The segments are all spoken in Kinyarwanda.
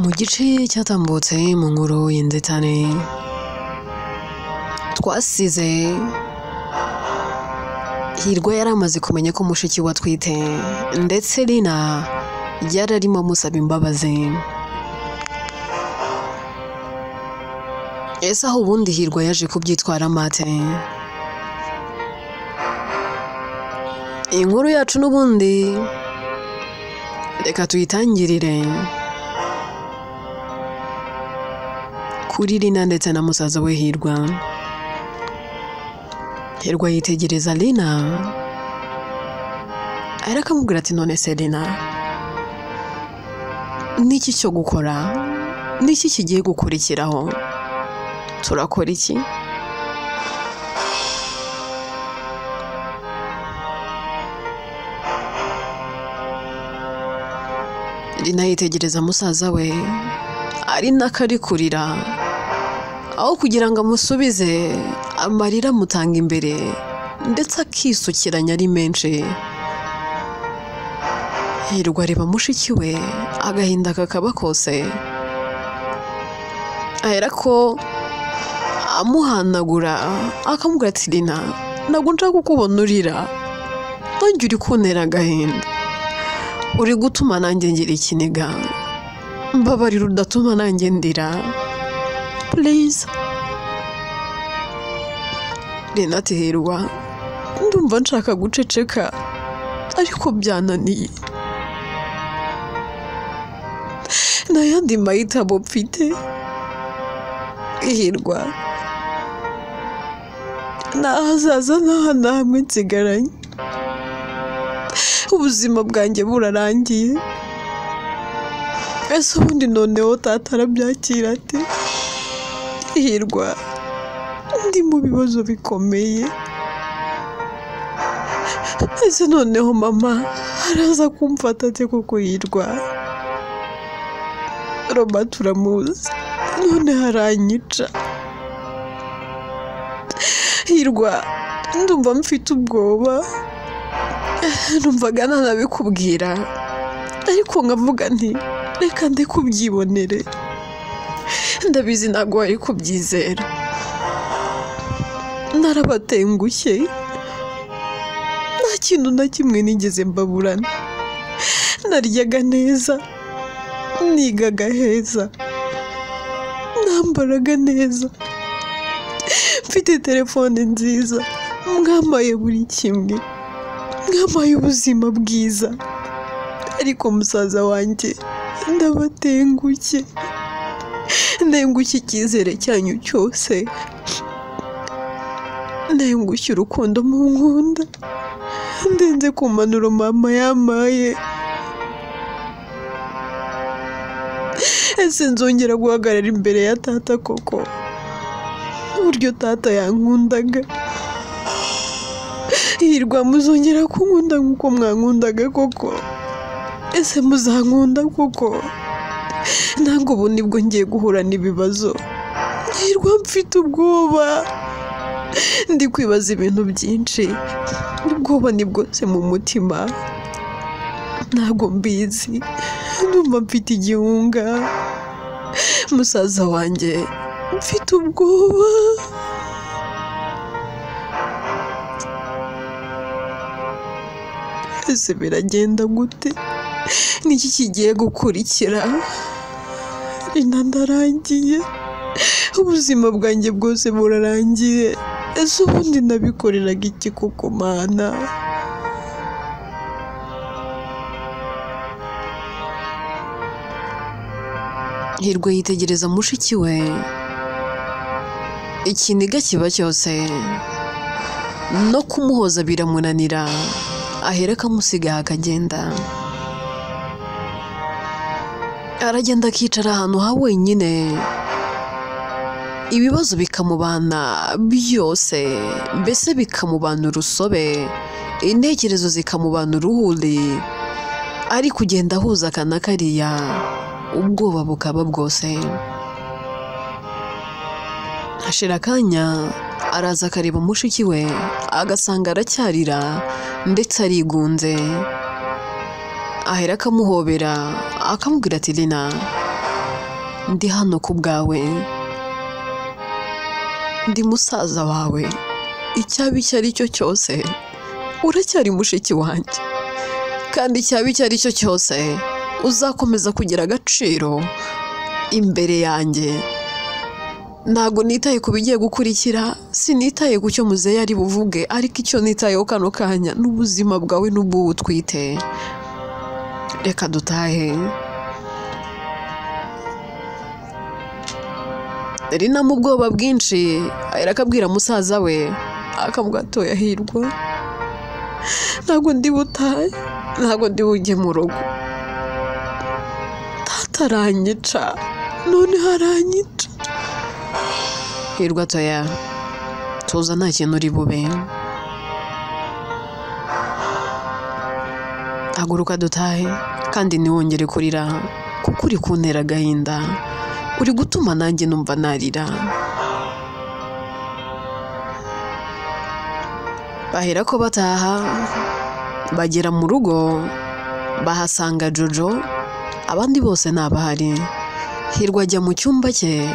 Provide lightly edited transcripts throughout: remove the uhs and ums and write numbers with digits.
mu gice cyatambutse mu nkuru y'inzitane twasize Hirwa yari amaze kumenya ko mushiki we atwite ndetse Lina yari arimo amusaba imbabazi. Ese aho ubundi Hirwa yaje kubyitwara mate? Inkuru yacu n'ubundi reka tuyitangirire kuri Lina ndetse na musaza we Hirwa. Hirwa yitegereza Lina arakamubwira ati none se Lina, niki cyo gukora? Niki kigiye gukurikiraho? Turakora iki? Lina yitegereza musaza we ari nakari kurira, aho kugira ngo amusubize amarira amutanga imbere ndetse akisukiranya ari menshi. Hirwa areba mushiki we agahinda kakaba kose, aherako amuhanagura akamubwira ati Lina, ntabwo nshaka kukubona urira, nanjye uri kuntera agahinda, uri gutuma nanjye ngira ikiniga, mbabarira udatuma nanjye ndira please. Lina ati Hirwa, ndumva nshaka guceceka ariko byananiye, nta yandi mahitamo mfite. Hirwa, nta hazaza nta hamwe nsigaranye, ubuzima bwanjye burarangiye. Ese ubundi noneho tata arabyakira ate? Hirwa, ndi mu bibazo bikomeye. Ese noneho mama araza kumfata ate koko? Hirwa, Roma turamuzi, none haranyica. Hirwa, ndumva mfite ubwoba, numvaga ntanabikubwira ariko nkavuga nti reka nde kubyibonere, ndabizi ntabwo wari kubyizera. Narabatengushye, nta kintu na kimwe nigeze mbaburana, naryaga neza, nigaga heza, nambaraga neza, mfite telefone nziza, mwamaye buri kimwe, mwamaye ubuzima bwiza, ariko musaza wanjye ndabatengushye, ndengushye icyizere cyanyu cyose, ndengushye urukundo munkunda, ndenze ku mpanuro mama yamaye. Ese nzongera guhagarara imbere ya tata koko? Uburyo tata yankundaga. Hirwa, muzongera kunkunda nk'uko mwankundaga koko? Ese muzankunda koko? Ntabwo ubu nibwo ngiye guhura n'ibibazo. Hirwa, mfite ubwoba, ndi kwibaza ibintu byinshi, ubwoba ni bwose mu mutima, ntabwo mbizi, ndumva mfite igihunga. Musaza wanjye, mfite ubwoba. Ese biragenda gute? Niki kigiye gukurikira? Lina, ndarangiye, ubuzima bwanjye bwose burarangiye. Ese ubundi nabikoreraga iki koko mana? Hirwa yitegereza mushiki we, ikiniga kiba cyose, no kumuhoza biramunanira, ahera akamusiga akagenda. Aragenda akicara ahantu ha wenyine, ibibazo bikamubana byose, mbese bikamubana urusobe, intekerezo zikamubana uruhuri, ari kugenda ahuza akana kariya, ubwoba bukaba bwose. Hashira akanya araza akareba mushiki we, agasanga aracyarira ndetse arigunze. ahera akamuhobera akamubwira ati Lina ndi hano ku bwawe, ndi musaza wawe, icyaba icyo ari cyo cyose uracyari mushiki wanjye, kandi icyaba icyo ari cyo cyose uzakomeza kugira agaciro imbere yanjye. Ntago nitaye ku bigiye gukurikira, sinitaye ku cyo muzehe ari buvuge, ariko icyo nitayeho kano kanya n'ubuzima bwawe n'ubwo utwite. Reka dutahe. Rina mu bwoba bwinshi arakabwira musaza we, akamubwira atoya Hirwa, ntago ndi butahe, ntago ndi bujye mu rugo, tataranyica none haranyica. Hirwa atoya, tuza nta kintu uri bube, haguruka dutahe kandi ntiwongere kurira kuko uri kuntera agahinda, uri gutuma nanjye numva narira. Bahera ko bataha, bagera mu rugo bahasanga Jojo, abandi bose ntabahari. Hirwa ajya mu cyumba cye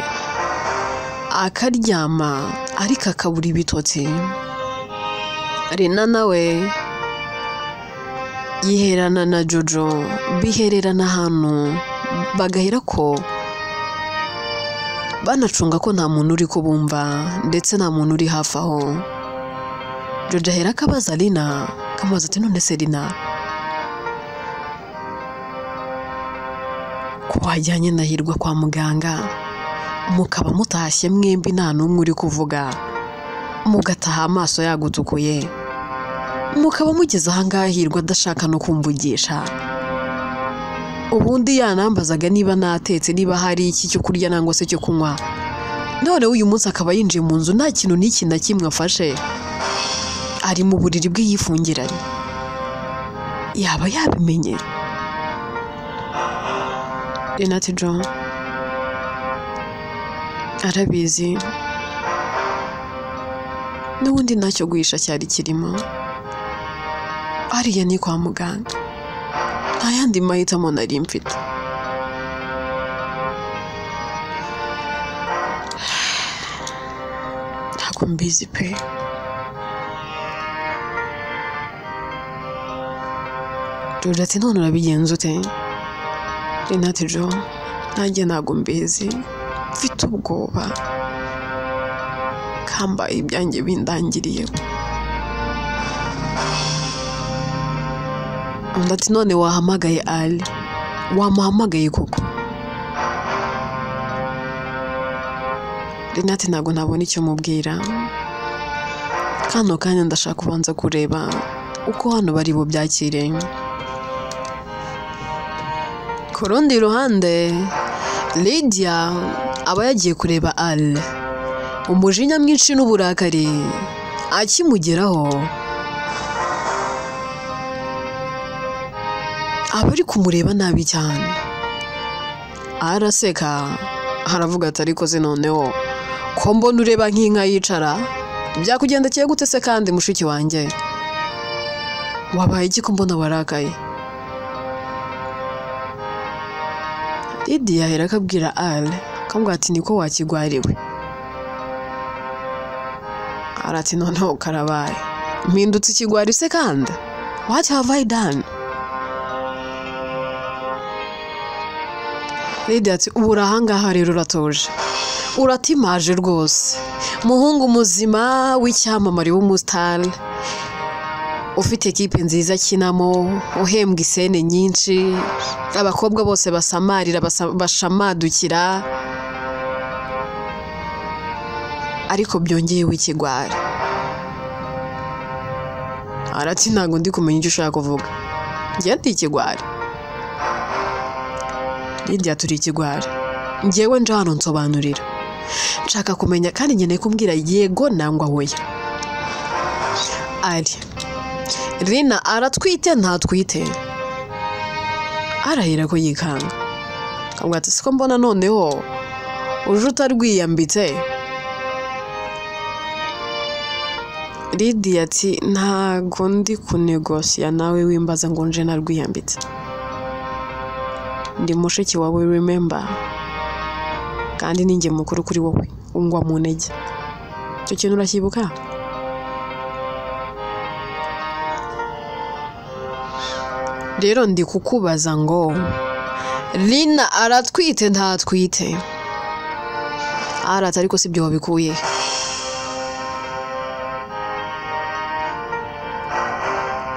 akaryama ariko akabura ibitotsi. Rina nawe yiherana na Jojo, bihererana ahantu bagahera ko banacunga ko nta muntu uri kubumva ndetse nta muntu uri hafi aho. Jojo ahera akabaza Rina, kamubaza ati none se Rina, ko wajyanye na Hirwa kwa muganga mukaba mutashye mwembi nta n'umwe uri kuvuga, mugataha amaso yagutukuye, mukaba mugeze ahangaha Hirwa adashaka no kumvugisha, ubundi yanambazaga niba natetse, niba hari iki cyo kurya nangwa se cyo kunywa, none uyu munsi akaba yinjiye mu nzu nta kintu n'iki na kimwe afashe, ari mu buriri bwe yifungiranye. Yaba yabimenye? Rina ati John arabizi, n'ubundi ntacyo guhisha cyari kirimo, hariya ni kwa muganga, nta yandi mahitamo nari mfite. Ntabwo mbizi pe. Jojo ati none urabigenza ute? Rina ati John nanjye ntabwo mbizi, mfite ubwoba, kambaye ibyanjye bindangiriyeho. Undi ati none wahamagaye Ali, wamuhamagaye koko? Rina ati ntabwo nabona icyo mubwira, kano kanya ndashaka kubanza kureba uko hano bari bubyakire. Ku rundi ruhande Lydia aba yagiye kureba Ali, umujinya mwinshi n'uburakari akimugeraho, aba ari kumureba nabi cyane. Araseka aravuga ati ariko se noneho ko mbona ureba nk'inka yicara, byakugendekeye gute se kandi mushiki wanjye? Wabaye iki ko mbona warakaye? Lydia ahera akabwira Ali, akamubwira ati niko wakigwariwe. Arati noneho karabaye, mpindutse ikigwari se kandi? What have I done? Lydia ati ubu ahangaha rero uratuje, uratimaje rwose, muhungu muzima w'icyamamare w'umusitari, ufite ekipe nziza akinamo, uhembwa isene nyinshi, abakobwa bose basamarira bashamadukira, ariko byongeyeho ikigwari. Arati ntabwo ndi kumenya icyo ushaka kuvuga, njye ndi ikigwari? Lydia turi ikigwari, njyewe nje hano nsobanurira, nshaka kumenya kandi nkeneye kumbwira yego nangwa hoya. Ali, Rina aratwite ntatwite? Arahira ko yikanga, akamubwira ati siko mbona noneho uje utarwiyambitse. Lydia ati ntago ndi kunegosiya nawe wimbaza ngo nje narwiyambitse, ndi mushiki wawe remember, kandi ninjye mukuru kuri wowe ungwa mu ntege icyo kintu uracyibuka rero ndi kukubaza ngo Lina aratwite ntatwite ariko si byo wabikuye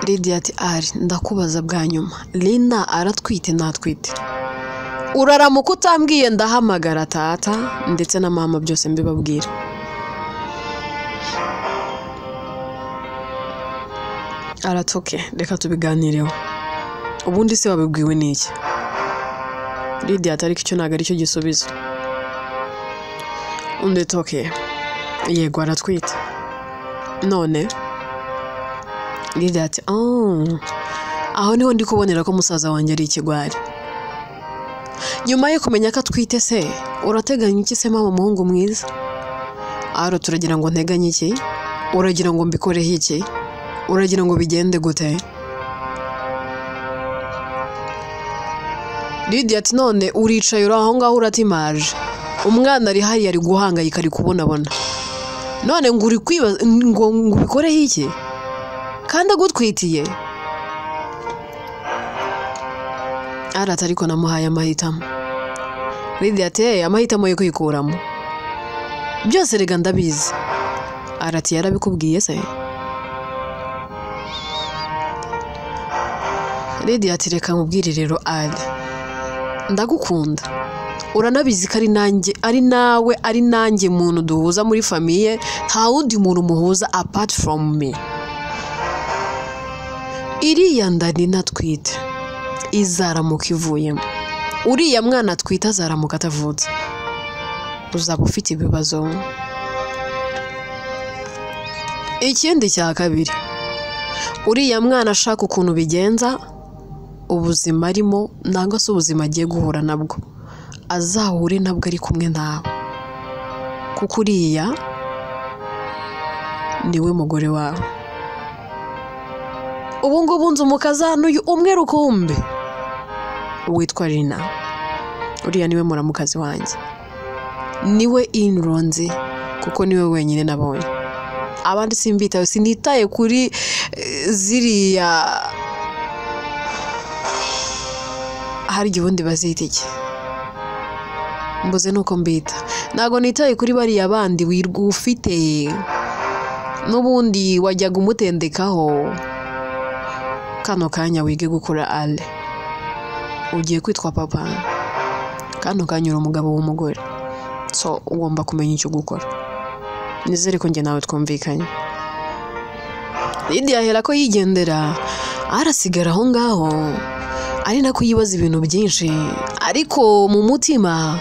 Lydia ati ndakubaza bwa nyuma Lina aratwite ntatwite uraramuka utambwiye ndahamagara tata ndetse na mama byose mbibabwira aratoke reka tubiganireho ubundi se wabibwiwe n'iki Lydia ati ariko icyo ntabwo ari cyo gisubizo undi toke yego aratwite none Lydia ati aho niho ndi kubonera ko musaza wanjye ari ikigwari nyuma yo kumenya ko atwite se urateganya iki se mama muhungu mwiza turagira ngo nteganye iki uragira ngo mbikoreho iki uragira ngo bigende gute Lydia ati none uricaye uri aho ngaho uratimaje umwana ari hari ari guhangayika ari kubonabona none ngo uri kwibaza ngo ubikoreho iki kandi agutwitiye ariko namuhaye amahitamo Lydia ati amahitamo yo kwikuramo byose rega ndabizi arati yarabikubwiye se Lydia ati reka nkubwire rero ndagukunda uranabizi ko ari nanjye muntu duhuza muri famiye nta wundi muntu muhuza apart from me iriya nda ninatwite izaramuka ivuyemo uriya mwana atwite azaramuka atavutse uzaba ufite ibibazo ikindi cya kabiri uriya mwana ashaka ukuntu bigenza ubuzima arimo nangwa se ubuzima agiye guhura nabwo azahure nabwo ari kumwe nawe kuko uriya niwe mugore wawe ubu ngubu nzi umukazana uyu umwe rukumbi witwa Lina uriya niwe muramukazi wanjye niwe inronze kuko niwe wenyine nabonye abandi simbitaye sinitaye kuri ziriya hari igihundi bazita iki mbuze nuko mbita ntago nitaye kuri bariya bandi wirwa ufite n'ubundi wajyaga umutendekaho kano kanya wige gukora ugiye kwitwa papa kano kanya uri umugabo w'umugore so ugomba kumenya icyo gukora nizere ko njye nawe twumvikanye Lydia ahera ko yigendera arasigara aho ngaho ari nako yibaza ibintu byinshi ariko mu mutima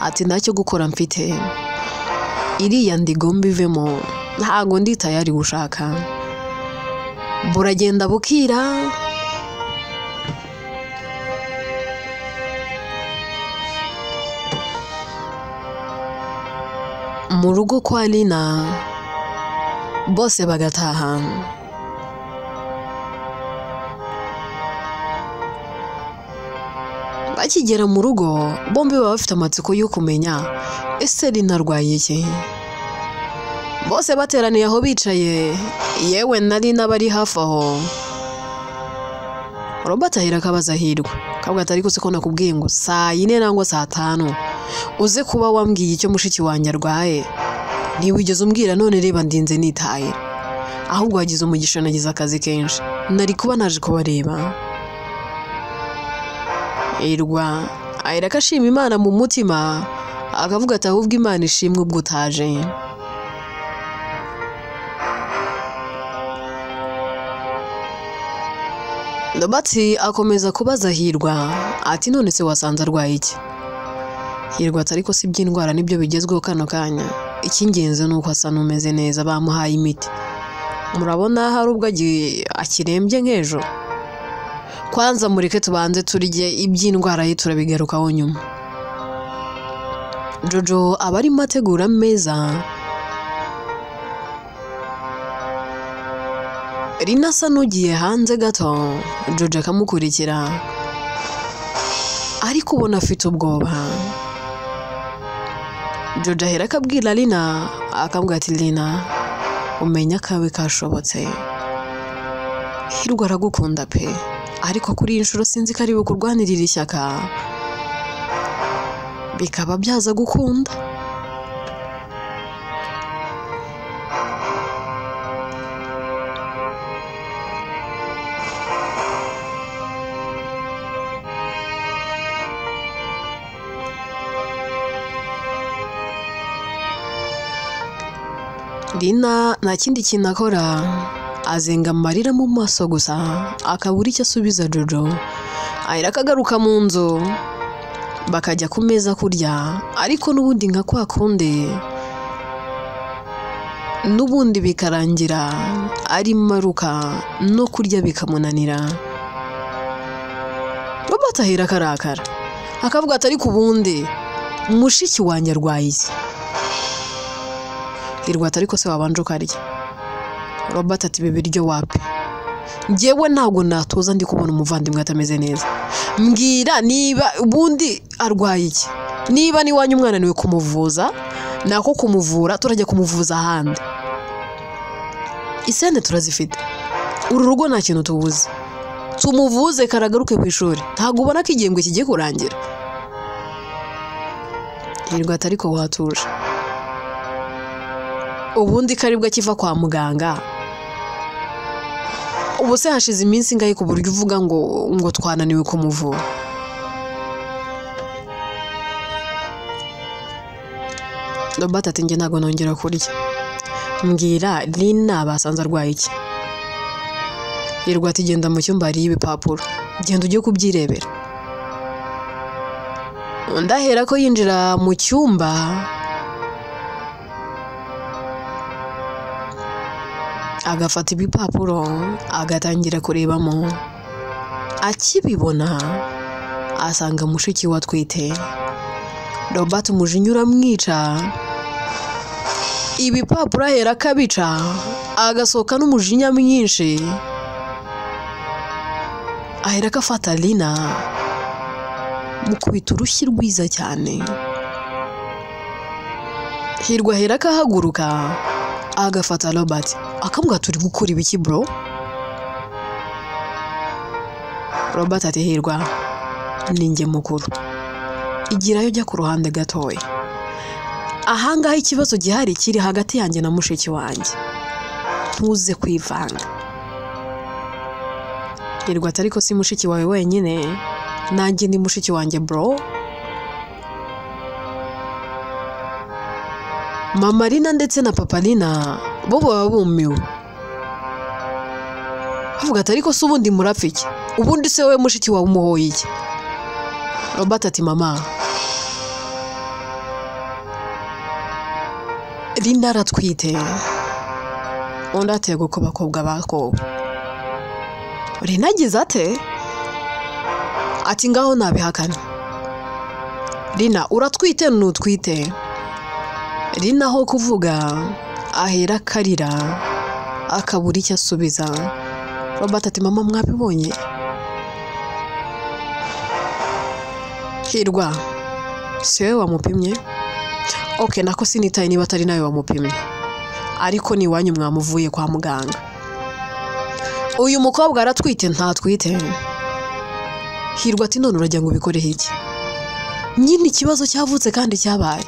ati ntacyo gukora mfite iriya ndigomba ivemo ntago ndi tayari gushaka buragenda bukira mu rugo kwa Lina bose bagataha bakigera mu rugo bombi baba bafite amatsiko yo kumenya ese Lina arwaye iki bose bateraniye aho bicaye yewe na Lina bari hafi aho Robert ahera akabaza Hirwa kavuga ati ariko se ko nakubwiye ngo saa 4 nangwa saa 5 uze kuba wambwiye icyo mushiki wanjye arwaye ntiwigeze umbwira none reba ndinze nitaye ahubwo wagize umugisha nagize akazi kenshi nari kuba naje kubareba Hirwa ahera akashima Imana mu mutima akavuga ati ahubwo Imana ishimwe ubwo utaje Robert akomeza kubaza Hirwa ati none se wasanze arwaye iki Hirwa ati ariko si by'indwara nibyo bigezweho kano kanya icy'ingenzi nuko asa n'umeze neza bamuhaye imiti murabona hari ubwo akirembye nk'ejo kwanza mureke tubanze turye iby'indwara ye turabigarukaho nyuma Jojo aba arimo ategura ameza Lina asa n'ugiye hanze gato Jojo akamukurikira ariko ubona afite ubwoba Jojo ahera akabwira Lina akambwira ati Lina umenya kawe kashobotse Hirwa aragukunda pe ariko kuri iyi nshuro sinzi ko ari bukurwanirira ishyaka bikaba byaza gukunda Lina nta kindi kintu akora azenga amarira mu maso gusa akabura icyo asubiza Jojo ahera akagaruka mu nzu bakajya ku meza kurya ariko n'ubundi nka kwa kundi n'ubundi bikarangira ari maruka no kurya bikamunanira Robert ahera akarakara akavuga ati ariko ubundi mushiki wanjye arwaye Hirwa ati ariko se wabanje ukarya Robert ati bibiryo wapi njyewe ntabwo natoza ndi kubona umuvandimwe atameze neza mbwira niba ubundi arwaye iki niba ni wanyu umwana niwe kumuvuza nako kumuvura turajya kumuvuza ahandi isende turazifite uru rugo nta kintu tubuze tumuvuze karagaruke ku ishuri ntabwo ubona ko igihembwe kigiye kurangira Hirwa ati ariko watuje ubundi karibwa kiva kwa muganga ubu se hashize iminsi ngahe ku buryo uvuga ngo twananiwe kumuvura Robert ati njye ntabwo nongera kurya mbwira Lina basanze arwaye iki Hirwa ati genda mu cyumba hariyo ibipapuro genda ujye kubyirebera ndahera ko yinjira mu cyumba agafata ibipapuro agatangira kurebamo akibibona asanga mushiki wa twite Robert umujinya uramwica ibipapuro ahera akabica agasohoka n'umujinya mwinshi ahera akafata Lina mukubita urushyi rwiza cyane Hirwa ahera akahaguruka agafata Robert akambwa turi gukora ibiki bro Robert ati Hirwa ninjye mukuru igirayo jya ku ruhande gatoya ahangaho ikibazo gihari kiri hagati yanjye na mushiki wanjye ntuze kwivanga Hirwa ati ariko si mushiki wawe wenyine nanjye ni mushiki wanjye bro Mama Lina ndetse na Papa Lina bo baba bumiwe bavuga ati ariko se ubundi murapfa iki ubundi se wowe mushiki wawe umuhoye iki Robert ati mama Lina aratwite undi atego ku bakobwa bako Lina agize ate ati ngaho nabihakana Lina uratwite n'utwite Lina ho kuvuga ahera karira akabura icyo asubiza Robert ati mama mwabibonye Hirwa siwe wamupimye okay nako sinitaye niba atari nawe wamupimye ariko ni wanyu mwamuvuye kwa muganga uyu mukobwa aratwite ntatwite Hirwa ati none urajya ngo ubikore iki nyine ikibazo cyavutse kandi cyabaye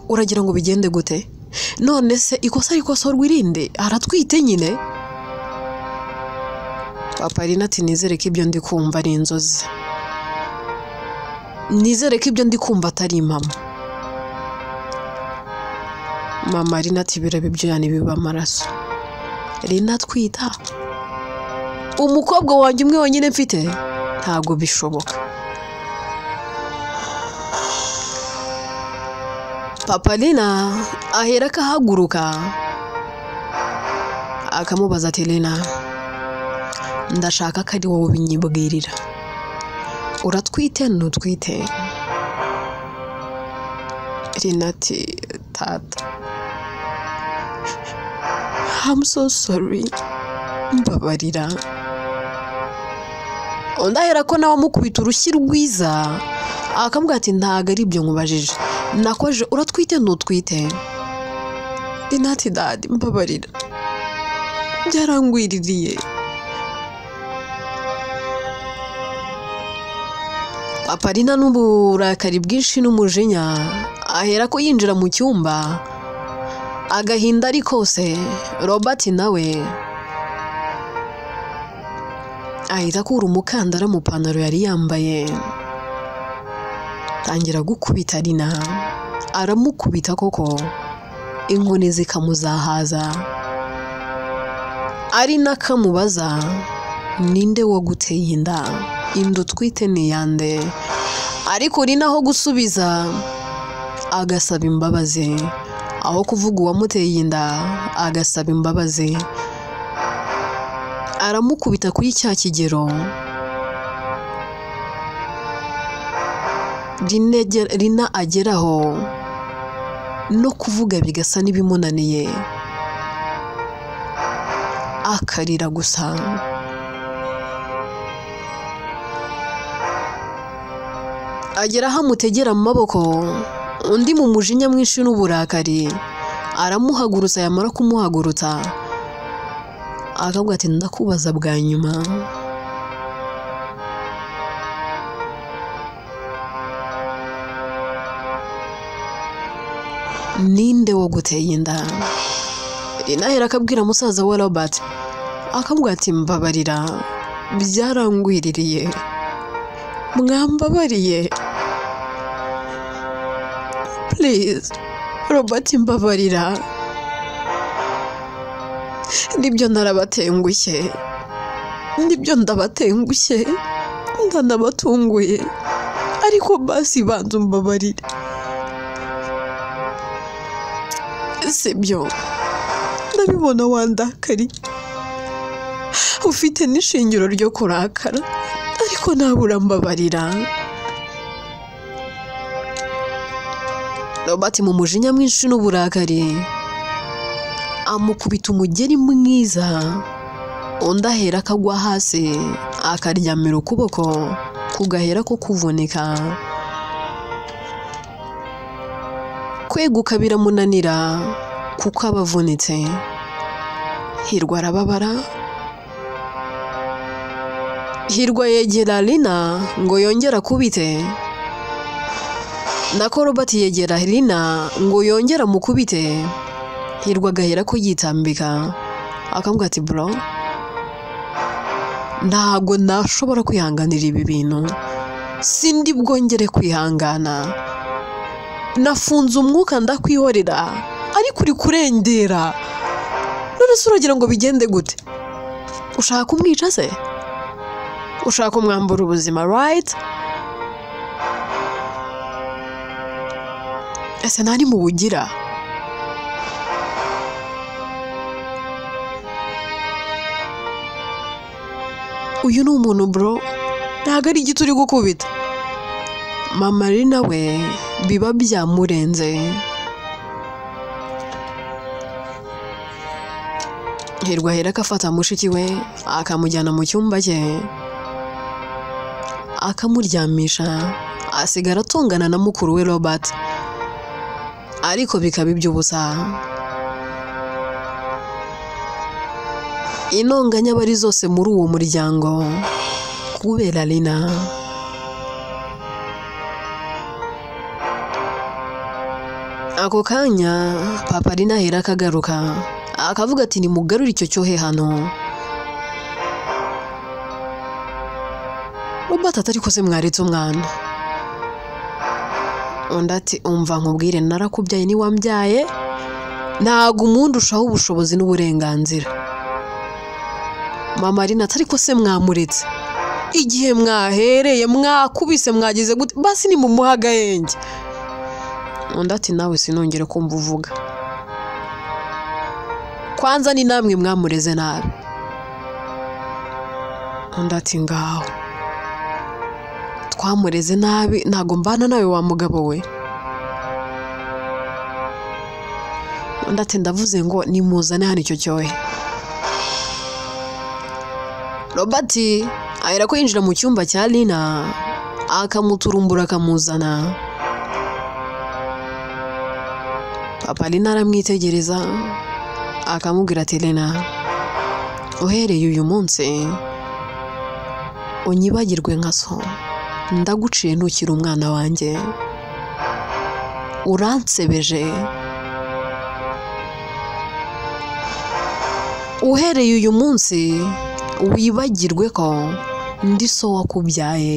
uragira ngo bigende gute none se ikosa rikosorwa irinde aratwite nyine Papa Lina ati nizere ko ibyo ndi kumva ari inzozi nizere ko ibyo ndi kumva atari impamo Mama Lina ati birabe ibyo yani biba amaraso Lina twita umukobwa wanjye umwe wenyine mfite ntago bishoboka Papa Lina ahera akahaguruka akamubaza ati Lina ndashaka ko ari wowe binyibwirira uratwite n'utwite Lina ati tata I'm so sorry mbabarira ndahera ko nawe amukubita urushyi rwiza akambwira ati ntago ari ibyo nkubajije nakoje uratwite ntutwite Lina ati dadi mbabarira byarangwiririye Papa Lina n'uburakari bwinshi n'umujinya ahera ko yinjira mu cyumba agahinda ari kose Robert nawe ahita akura umukandara mu pantaro yari yambaye tangira gukubita Lina aramukubita koko inkoni zikamuzahaza ari nakamubaza ninde waguteye inda twite ni yande ariko Lina aho gusubiza agasaba imbabazi aho kuvuga uwamuteye inda agasaba imbabazi aramukubita kuri cya kigero Lina ageraho no kuvuga bigasa n'ibimunaniye akarira gusa agera hamutegera mu maboko undi mu mujinya mwinshi n'uburakari aramuhagurutsa yamara kumuhagurutsa akavuga ati ndakubaza bwa nyuma ninde waguteye inda Lina ahera akabwira musaza wa Robert akavuga ati mbabarira byarangwiririye mwambabariye please Robert mbabarira nibyo narabatengushye nibyo ndabatengushye ndanabatunguye ariko basi banzu mbabarira sibyo ndabibona wandakari ufite n'ishingiro ryo kurakara ariko nabura mbabarira Robert mu mujinya mwinshi n'uburakari amukubita umugeri mwiza undi ahera akagwa hasi akaryamira ukuboko kugahera ko kuvunika kweguka biramunanira kuko abavunitse Hirwa arababara Hirwa yegera Lina ngo yongera kubite nako Robert yegera Lina ngo yongera mukubite Hirwa agahera ko yitambika akavuga ati bro ntago nashobora kwihanganira ibi bintu sindi bwongere kwihangana nafunze umwuka ndakwihorera ariko uri kurendera none se uragira ngo bigende gute ushaka kumwica se ushaka kumwambura ubuzima right ese nari mu bugira uyu ni umuntu bro ntago ari igiti uri gukubita Mama Lina we biba byamurenze Hirwa ahera akafata mushiki we akamujyana mu cyumba cye akamuryamisha asigara atongana na mukuru we Robert ariko bikaba iby'ubusa intonganya bari zose muri uwo muryango kubera Lina ako kanya Papa Lina ahera akagaruka akavuga ati nimugarure icyo cyohe hano Robert atari ko se mwaretse umwana undi ati umva nkubwire narakubyaye ni wambyaye ntago umuntu ushaho ubushobozi n'uburenganzira Mama Lina atari ko se mwamuretse igihe mwahereye mwakubise mwagize gute basi ni mumuhagahenge undi ati nawe sinongere kumva uvuga kwanza ni namwe mwamureze nabi undi ati ngaho twamureze nabi ntago mbana nawe wa mugabo we undi ati ndavuze ngo nimuzane hano icyo cyohe Robert ahera ko yinjira mu cyumba cya Lina akamuturumbura akamuzana papa Lina aramwitegereza akamubwira ati Lina, uhereye uyu munsi unyibagirwe nka so, ndaguciye ntukiri umwana wanjye, uransebeje. Uhereye uyu munsi wibagirwe ko ndi so wakubyaye.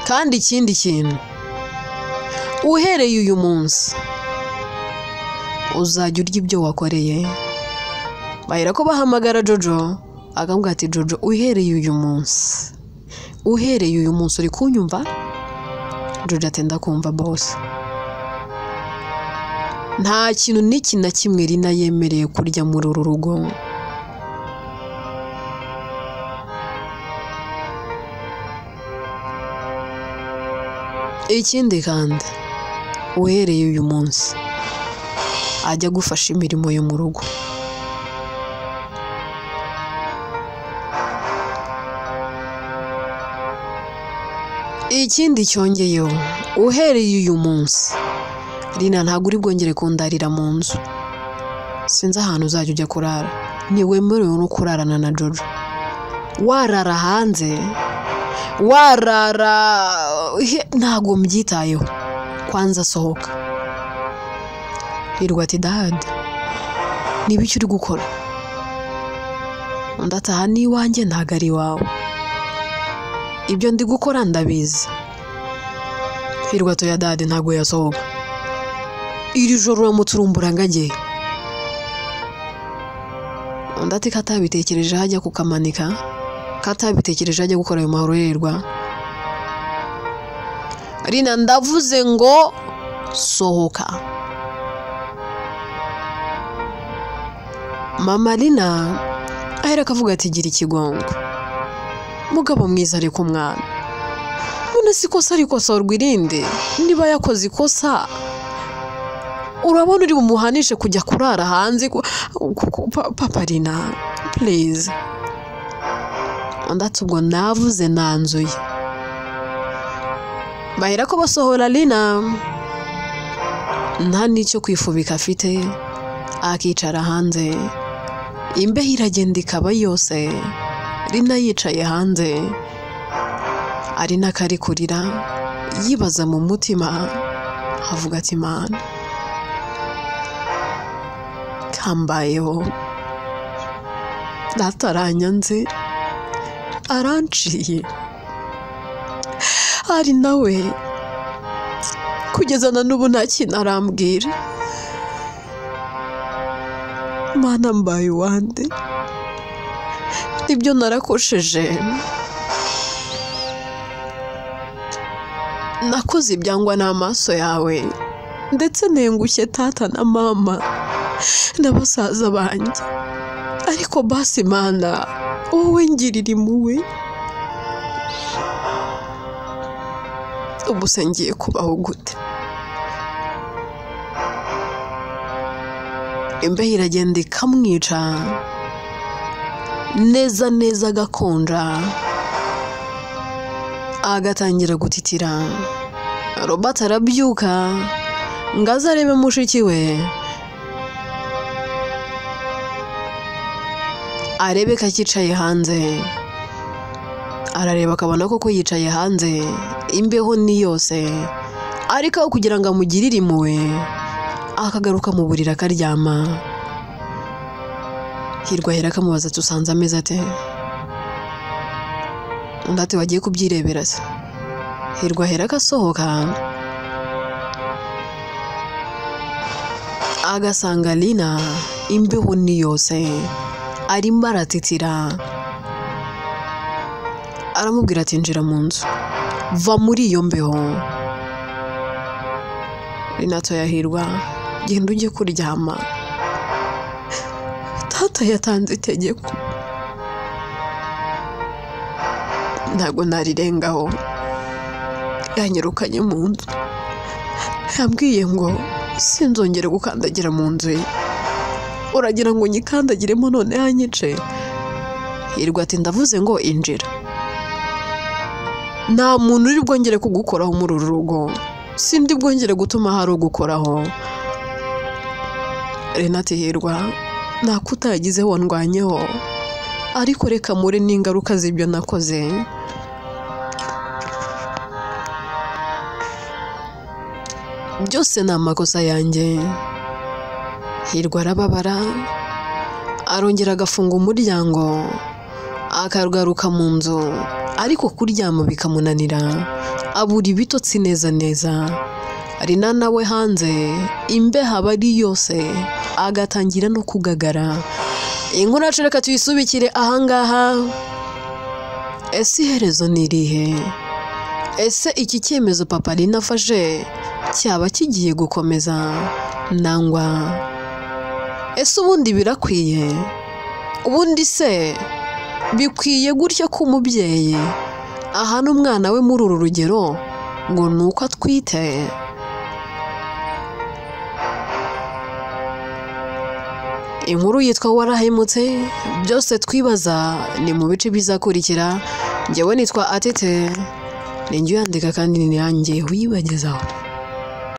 Kandi ikindi kintu, uhereye uyu munsi uzajya urya ibyo wakoreye. Bahera ko bahamagara Jojo, akamubwira ati Jojo, uhereye uyu munsi uri kunyumva? Jojo ati ndakumva boss. Nta kintu n'iki na kimwe Lina yemereye kurya muri uru rugo. Ikindi kandi, uhereye uyu munsi ajya gufasha imirimo yo mu rugo. Ikindi cyongeyeho, uhereye uyu munsi Lina ntabwo uri bwongere kundarira mu nzu. Sinzi ahantu uzajya ujya kurara, ntiwemerewe no kurarana na Jojo. Warara hanze, warara ntabwo mbyitayeho, kwanza sohoka. Hirwa ati Dad, n'ibiki uri gukora? Ndataha n'iwanjye ntabwo ari iwawe, ibyo ndi gukora ndabizi. Hirwa ati Dad ntabwo yasohoka, iri joro uramuturumbura ngajye. Undi ati katabitekereje hajya kukamanika, katabitekereje hajya gukora ayo mahorerwa. Lina ndavuze ngo sohoka. Mama Lina ahera akavuga ati gira ikigongo, mugabo mwiza ariko umwana, none si ikosa rikosorwa irindi. Niba yakoze ikosa urabona uri bumuhanishe kujya kurara hanze? Papa Lina please. Undi ati ubwo navuze nanzuye. Bahera ko basohora Lina, nta n'icyo kwifubika afite, akicara hanze. Imbeho iragenda ikaba yose, Lina yicaye hanze ari n'akari kurira, yibaza mu mutima, avuga ati Mana, kambayeho, data aranyanze, aranciye, ari nawe kugeza na n'ubu nta kintu arambwira. Mana mbaye uwande, nibyo narakosheje, nakoze ibyangwa n'amaso yawe, ndetse nengushye tata na mama n'abasaza banjye, ariko basi Mana wowe ngirira impuhwe. Ubu se ngiye kubaho gute? Imbeho iragenda ikamwica, neza neza agakonja, agatangira gutitira. Robert arabyuka ngo aze arebe mushiki we, arebe ko akicaye hanze. Arareba akabona koko yicaye hanze, imbeho ni yose, ariko aho kugira ngo amugirire impuhwe akagaruka mu buriri akaryama. Hirwa ahera akamubaza ati usanze ameze ate? Undi ati wagiye kubyirebera se? Hirwa ahera akasohoka agasanga Lina imbeho ni yose, arimo aratitira. Aramubwira ati njira mu nzu, va muri iyo mbeho. Lina atoya Hirwa, genda ujye kuryama, tata yatanze itegeko, ntabwo narirengaho. Yanyirukanye mu nzu, yambwiye ngo sinzongere gukandagira mu nzu ye. Uragira ngo nyikandagiremo none yanyice? Hirwa ati ndavuze ngo injira, nta muntu uri bwongere kugukoraho muri uru rugo, sindi bwongere gutuma hari ugukoraho. Renate Hirwa nta kutagize wandwanyeho ariko reka muri n'ingaruka z'ibyo nakoze. Byose ni amakosa yanjye. Hirwa arababara arongera agafunga umuryango akagaruka mu nzu ariko kuryama bikamunanira abura ibitotsi neza. Rina nawe hanze imbeho aba ari yose agatangira no kugagara. Inkuru yacu reka tuyisubikire ahangaha. Ese iherezo ni irihe? Ese iki cyemezo papa Rina afashe cyaba kigiye gukomeza nangwa? Ese ubundi birakwiye? Ubundi se bikwiye gutya ko umubyeyi ahana umwana we muri uru rugero ngo nuko atwite? Inkuru yitwa Warahemutse. Byose twibaza ni mu bice bizakurikira. Njyewe nitwa Atete, ninjye uyandika kandi ni nanjye wibagezaho.